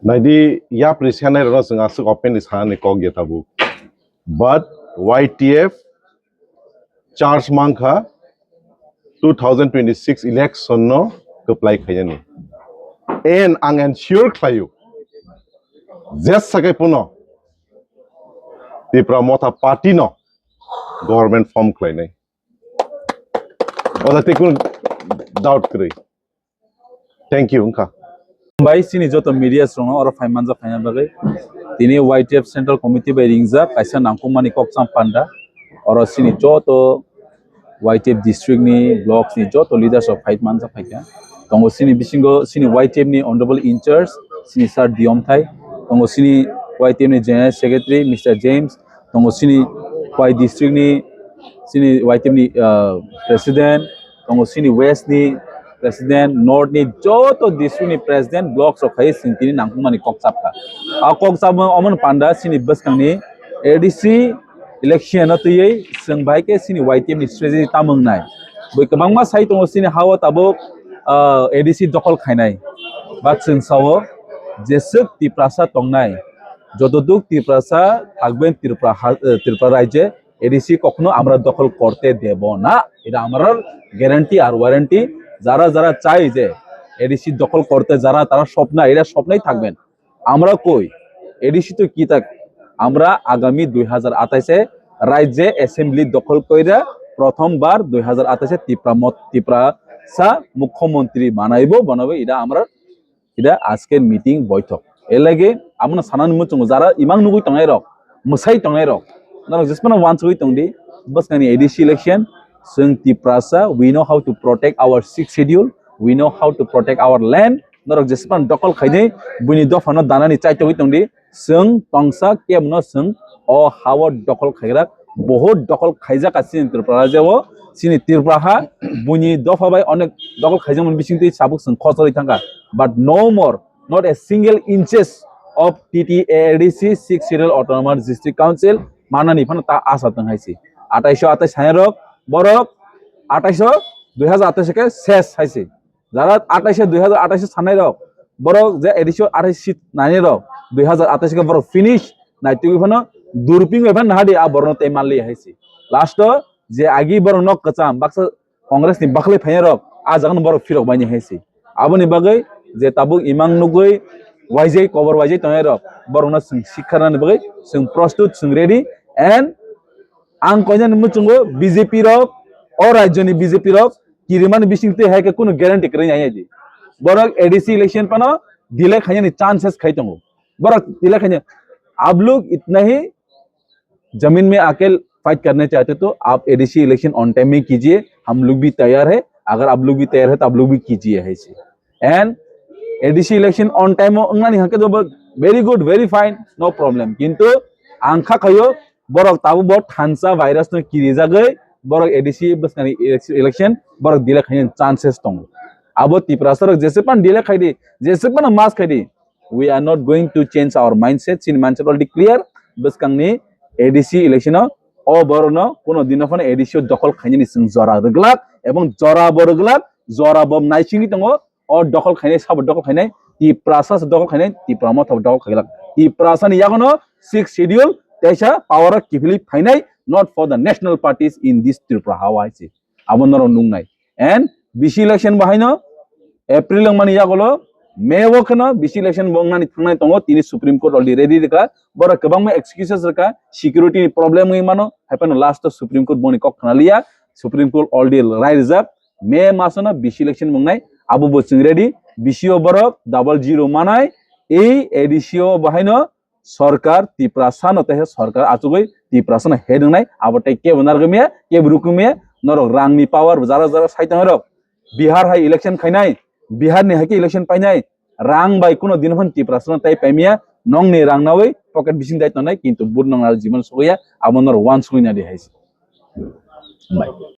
Nadi ya presiden era sing asuk open is han kog ya tabu. But YTF Charles Mangha 2026 election no apply khayani. And ang ensure khayu. Just sakai puno. Di pramota party no government form khlai nai. Oda tekun doubt kri. Thank you unka. By sini joto media strong or finance bage tini YTF Central Committee by ringza kaisa nangkung mani koksam panda or sini joto YTF district ni blocks ni joto leaders of fight manza phaika tongo sini bisingo sini YTF ni honorable in charge sini sir Diom Thai tongo sini YTF ni general secretary Mr James tongo sini Y district ni sini YTF ni president tongo sini west ni President North ni joto district ni President blocks of Hai Sintini nangkung mani koksap ka. A koksap oman panda sini bus kang ni ADC election na tuyay seng baik ke sini YTM ni strategy tamang nai. Boi kebang mas hai tong sini hawa tabo ADC dokol khainai. Bat seng sawo jesuk tiprasa tong nai. Jotoduk tiprasa থাকবেন ত্রিপুরা রাজ্যে ADC কখনো আমরা দখল করতে দেব না। এটা আমাদের guarantee আর warranty. যারা যারা চাই যে এডিসি দখল করতে যারা তারা স্বপ্ন এরা স্বপ্নই থাকবেন আমরা কই এডিসি তো কি থাক আমরা আগামী 2028 এ রাজ্যে অ্যাসেম্বলি দখল কইরা প্রথমবার 2028 এ ত্রিপুরা মুখ্যমন্ত্রী বানাবো এটা আমরা এটা আজকের মিটিং বৈঠক এর লাগে আমরা সানান মুচুং যারা ইমাং নুগুই টংলাই রক মুসাই টংলাই রক না জেসপনা ওয়ান্স উই টংদি বাস কানি ADC election Sung Tiprasa, we know how to protect our sixth schedule. We know how to protect our land. Norok jespan dokol khaide buni dofano danani chaito hitongdi sung tongsa kemno sung o hawa dokol khaigra bahut dokol khaija kasin Tripura jeo sini Tripura buni dofa bai onek dokol khaijamon bisingti sabuk sung khosori thanga but no more not a single inches of TTADC 6 schedule autonomous district council manani phana ta asa tang haisi 2828 hairok বরক 2028 কে শেষ হাইছে যারা 2028 সানাই rock বরক যে addition 28 seat নানি rock 2028 কে বরক finish নাইতি গফনো দুরপিং even নাহাদি আ বরন তে মানলি হাইছে last যে আগি বরক knock কচাম বাক্স কংগ্রেস নি বাখলে phi rock আ জাগন বরক ফিরক বাইনি হাইছে আবনি বাগৈ যে তাবুক ইমাং নুগৈ ওয়াইজে কভার ওয়াইজে তয় রক বরক না শিক্ষারানি বাগৈ जों প্রস্তুত जों রেডি এন্ড आं कयजन मुचुंगो बीजेपी रक और राज्यनि बीजेपी रक किरिमान बिसिंगते हायके कोनो ग्यारंटी करनि आयदि बरक एडीसी इलेक्शन पनो डिले खायनि चांसेस खायतंगो बरक डिले खायनि आप लोग इतना ही जमीन में आके फाइट करने चाहते तो आप एडीसी इलेक्शन ऑन टाइम में कीजिए हम लोग भी तैयार है अगर आप लोग भी तैयार है तो आप लोग भी कीजिए है and ADC election on time अंगानि हके तो very good very fine no problem किंतु आंखा खायो बरक ताबो बहुत थानसा भाइरास न किरि जागै बरक एडीसी बसकानि इलेक्शन बरक दिले खायनि चांसेस दं आबो त्रिपुरा सरक जेसेबां दिले खायदि जेसेबां मास खायदि we are not going to change our mindset sin mindset already clear बसकांनि एडीसी इलेक्शन ओ बरनो कोनो दिनफोन एडीसी दखल खायनि जों जरा रगलाक एबं जरा बरगलाक जरा बम नाइसिंगि दङ ओ दखल खायनि सब दखल खायनाय त्रिपुरा सा दखल खायनाय त्रिपुरा मथ दखल खायलाक त्रिपुरा सानि यागनो 6 schedule Tesha power kifili finite not for the national parties in this Tripura Hawaii. Abonoro nungnai and BC election bahino April माने यागलो मे वखनो बिसि इलेक्शन बंगनानि थांनाय दङ तिनि सुप्रीम कोर्ट अलरेडी रेडी रेखा बर गोबां एक्सक्यूजेस रेखा सिकिउरिटी प्रॉब्लेम इ मानो हायपन लास्ट सुप्रीम कोर्ट बनि कक खानालिया सुप्रीम कोर्ट अलरेडी राय रिजर्व मे मासनो बिसि इलेक्शन बंगनाय आबु बसिं रेडी बिसिओ बरक 00 मानाय ए एडिसिओ बाहायनो सरकार तिप्रासान तहे सरकार आचुगै तिप्रासान हेदंनाय आबोतै के बनारगमे के ब्रुकुमे नरक रांनि पावर जारा जारा साइतन रक बिहार हाय इलेक्शन खायनाय बिहार नि हायके इलेक्शन पाइनाय रां बाय कोनो दिनहन तिप्रासान ताइ पाइमिया नंग नि रां नावै पकेट बिसिं दायत नाय किन्तु बुर नंग जीवन सगैया आबनर वान सुइना दे हायस बाय